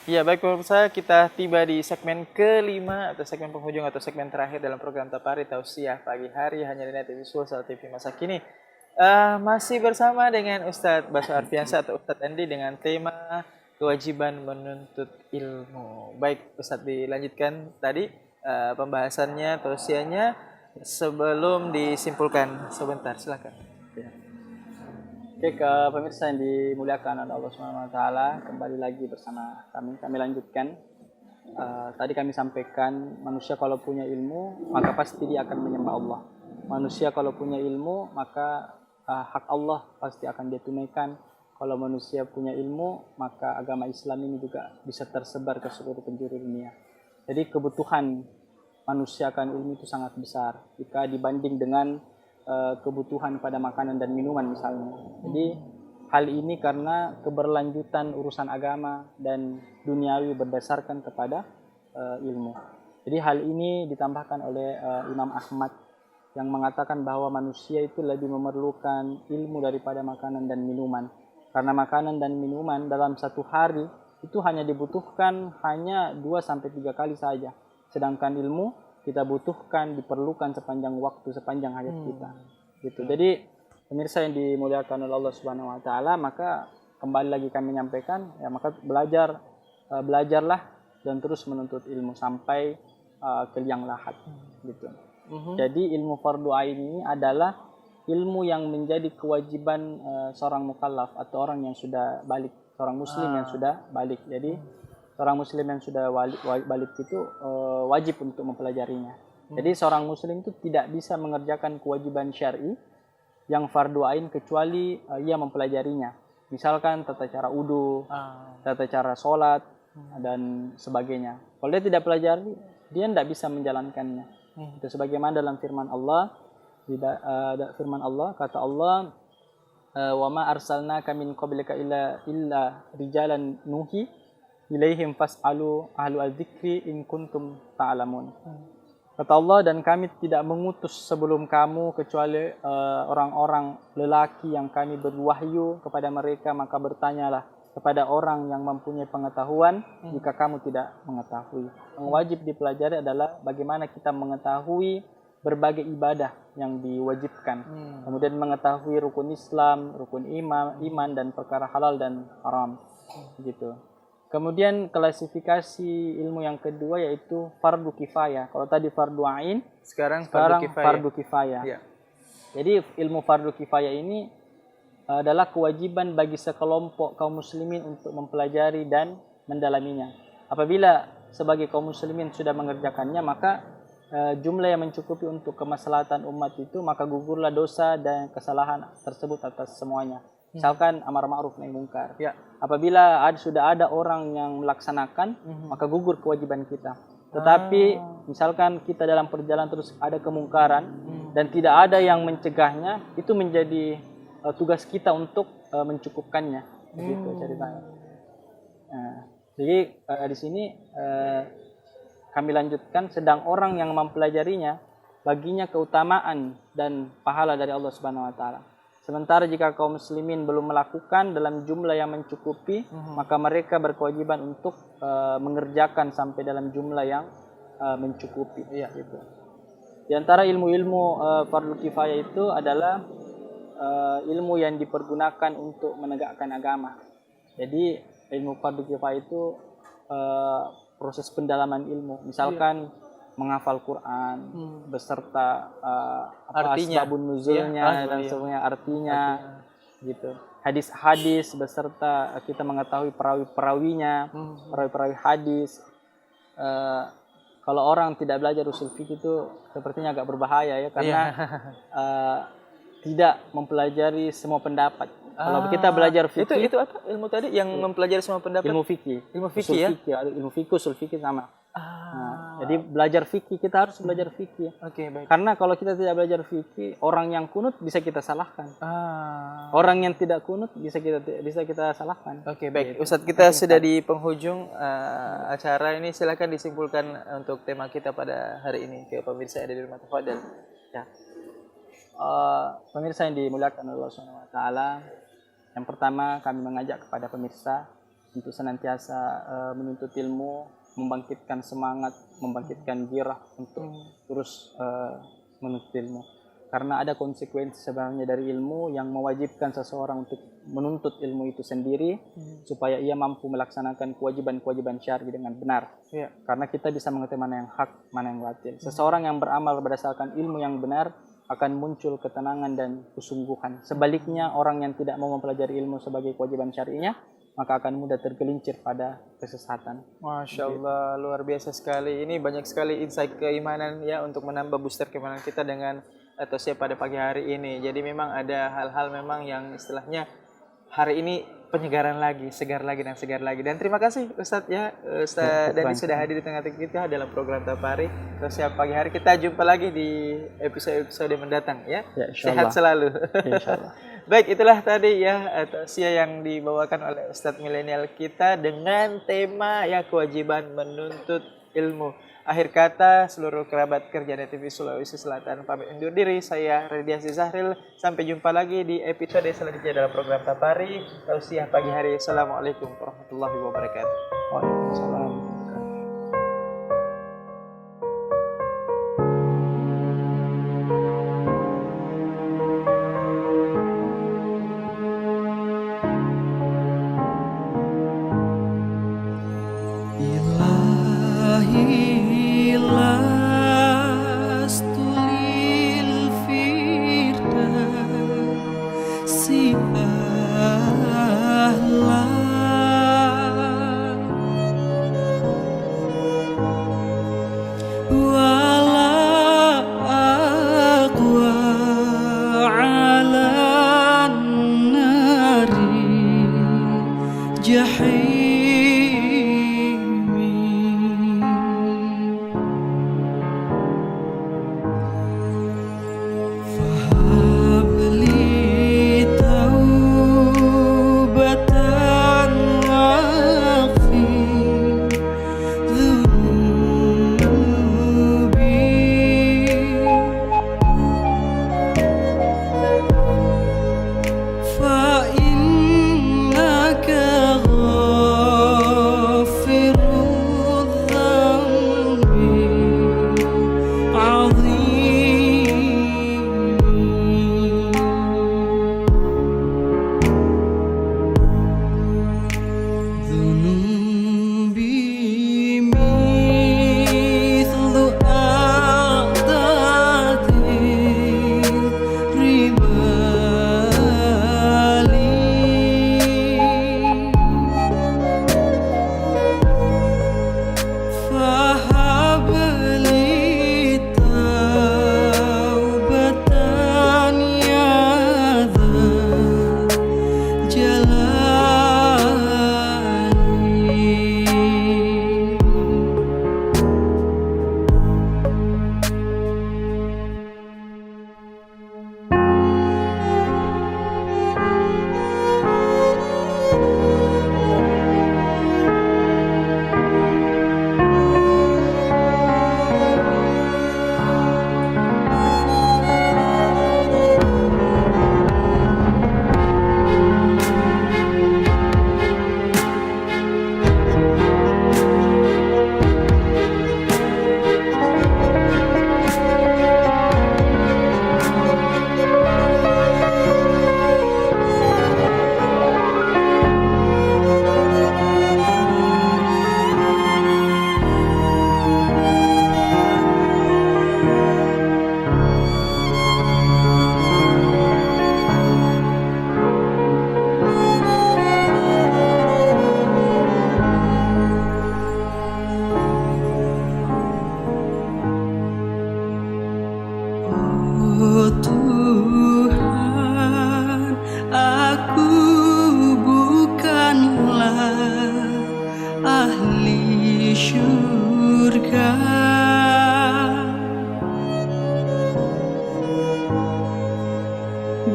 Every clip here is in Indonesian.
Ya, baik pemirsa, kita tiba di segmen kelima atau segmen penghujung atau segmen terakhir dalam program Tapari Tausiah pagi hari hanya di Net Visual Sal TV masa kini. Masih bersama dengan Ustadz Baso Arfiansa atau Ustadz Andi dengan tema kewajiban menuntut ilmu. Baik, Ustadz dilanjutkan tadi pembahasannya, tausiahnya sebelum disimpulkan sebentar, silakan. Ya. Oke, ke pemirsa yang dimuliakan oleh Allah Subhanahu wa taala, kembali lagi bersama kami. Kami lanjutkan. Tadi kami sampaikan manusia kalau punya ilmu, maka pasti dia akan menyembah Allah. Manusia kalau punya ilmu, maka hak Allah pasti akan dia tunaikan. Kalau manusia punya ilmu, maka agama Islam ini juga bisa tersebar ke seluruh penjuru dunia. Jadi kebutuhan manusia akan ilmu itu sangat besar jika dibanding dengan kebutuhan pada makanan dan minuman misalnya. Jadi hal ini karena keberlanjutan urusan agama dan duniawi berdasarkan kepada ilmu. Jadi hal ini ditambahkan oleh Imam Ahmad yang mengatakan bahwa manusia itu lebih memerlukan ilmu daripada makanan dan minuman. Karena makanan dan minuman dalam satu hari itu hanya dibutuhkan hanya 2-3 kali saja. Sedangkan ilmu kita butuhkan, diperlukan sepanjang waktu, sepanjang hayat kita. Gitu. Jadi pemirsa yang dimuliakan oleh Allah Subhanahu wa taala, maka kembali lagi kami menyampaikan, ya maka belajarlah dan terus menuntut ilmu sampai ke liang lahat gitu. Jadi ilmu fardu ain ini adalah ilmu yang menjadi kewajiban seorang mukallaf atau orang yang sudah balik, seorang muslim yang sudah balik. Jadi seorang muslim yang sudah balik itu wajib untuk mempelajarinya. Jadi seorang muslim itu tidak bisa mengerjakan kewajiban syar'i yang fardu ain kecuali ia mempelajarinya. Misalkan tata cara wudu, tata cara sholat dan sebagainya. Kalau dia tidak pelajari, dia tidak bisa menjalankannya. Itu sebagaimana dalam firman Allah, kata Allah, wa ma arsalnaka min qablika illa rijalan nuhi ilaihim fas'alu ahlu al-dzikri in kuntum ta'lamun. Kata Allah, dan kami tidak mengutus sebelum kamu kecuali orang-orang lelaki yang kami berwahyu kepada mereka, maka bertanyalah kepada orang yang mempunyai pengetahuan jika kamu tidak mengetahui. Yang wajib dipelajari adalah bagaimana kita mengetahui berbagai ibadah yang diwajibkan. Kemudian mengetahui rukun Islam, rukun iman dan perkara halal dan haram. Gitu. Kemudian klasifikasi ilmu yang kedua yaitu fardu kifayah. Kalau tadi fardu ain, sekarang fardu kifayah. Ya. Jadi ilmu fardu kifayah ini adalah kewajiban bagi sekelompok kaum muslimin untuk mempelajari dan mendalaminya. Apabila sebagai kaum muslimin sudah mengerjakannya, maka jumlah yang mencukupi untuk kemaslahatan umat itu, maka gugurlah dosa dan kesalahan tersebut atas semuanya. Misalkan amar ma'ruf nahi mungkar. Ya. Apabila sudah ada orang yang melaksanakan, maka gugur kewajiban kita. Tetapi misalkan kita dalam perjalanan terus ada kemungkaran dan tidak ada yang mencegahnya, itu menjadi tugas kita untuk mencukupkannya. Begitu ceritanya. Jadi di sini kami lanjutkan, sedang orang yang mempelajarinya baginya keutamaan dan pahala dari Allah Subhanahu wa taala. Sementara jika kaum muslimin belum melakukan dalam jumlah yang mencukupi, maka mereka berkewajiban untuk mengerjakan sampai dalam jumlah yang mencukupi. Iya, gitu. Di antara ilmu-ilmu fardu kifayah itu adalah ilmu yang dipergunakan untuk menegakkan agama. Jadi ilmu fardu kifayah itu proses pendalaman ilmu. Misalkan menghafal Quran beserta asbabun nuzulnya dan semuanya artinya gitu. Hadis-hadis beserta kita mengetahui perawi-perawinya, perawi-perawi hadis. Kalau orang tidak belajar usul fikih itu sepertinya agak berbahaya ya, karena tidak mempelajari semua pendapat. Kalau kita belajar fikih itu apa ilmu tadi yang mempelajari semua pendapat? Ilmu fikih. Ilmu fikih ya? Ilmu fikih, usul fikih sama. Jadi belajar fikih, kita harus belajar fikih. Baik. Karena kalau kita tidak belajar fikih, orang yang kunut bisa kita salahkan. Orang yang tidak kunut bisa kita salahkan. Baik. Ustadz, kita sudah di penghujung acara ini. Silakan disimpulkan untuk tema kita pada hari ini ke pemirsa yang ada di rumah. Tafadhal. Ya. Pemirsa yang dimuliakan Allah Subhanahu wa taala, yang pertama kami mengajak kepada pemirsa untuk senantiasa menuntut ilmu, membangkitkan semangat, membangkitkan gairah untuk terus menuntut ilmu. Karena ada konsekuensi sebenarnya dari ilmu yang mewajibkan seseorang untuk menuntut ilmu itu sendiri supaya ia mampu melaksanakan kewajiban-kewajiban syar'i dengan benar. Karena kita bisa mengetahui mana yang hak, mana yang batil. Seseorang yang beramal berdasarkan ilmu yang benar akan muncul ketenangan dan kesungguhan. Sebaliknya, orang yang tidak mau mempelajari ilmu sebagai kewajiban syar'inya, maka akan mudah tergelincir pada kesesatan. Masya Allah, luar biasa sekali. Ini banyak sekali insight keimanan ya untuk menambah booster keimanan kita dengan atau siapa pada pagi hari ini. Jadi memang ada hal-hal memang yang istilahnya hari ini penyegaran lagi, segar lagi dan segar lagi. Dan terima kasih Ustadz ya, Ustadz Dandi sudah hadir di tengah-tengah kita dalam program Tapari. Terus siap pagi hari kita jumpa lagi di episode mendatang ya. Sehat selalu. Insyaallah. Baik, itulah tadi ya tausiah yang dibawakan oleh Ustadz milenial kita dengan tema ya kewajiban menuntut ilmu. Akhir kata, seluruh kerabat kerja dari TV Sulawesi Selatan pamit undur diri. Saya Radiasi Zahril. Sampai jumpa lagi di episode selanjutnya dalam program Tapari Tausiah Pagi Hari. Assalamualaikum warahmatullahi wabarakatuh. Waalaikumsalam.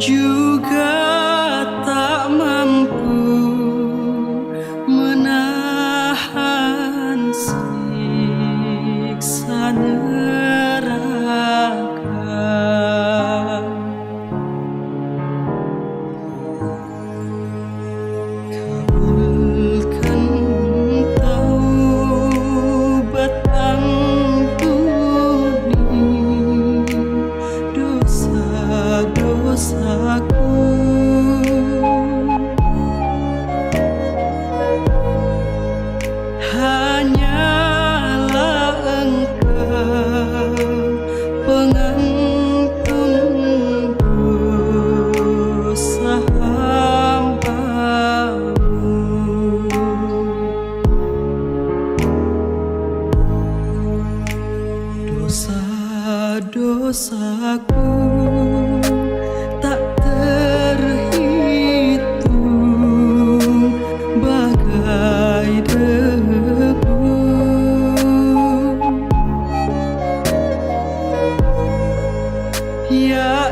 juga tak mampu menahan siksa neraka. Kabulkan dosaku tak terhitung bagai debu. Ya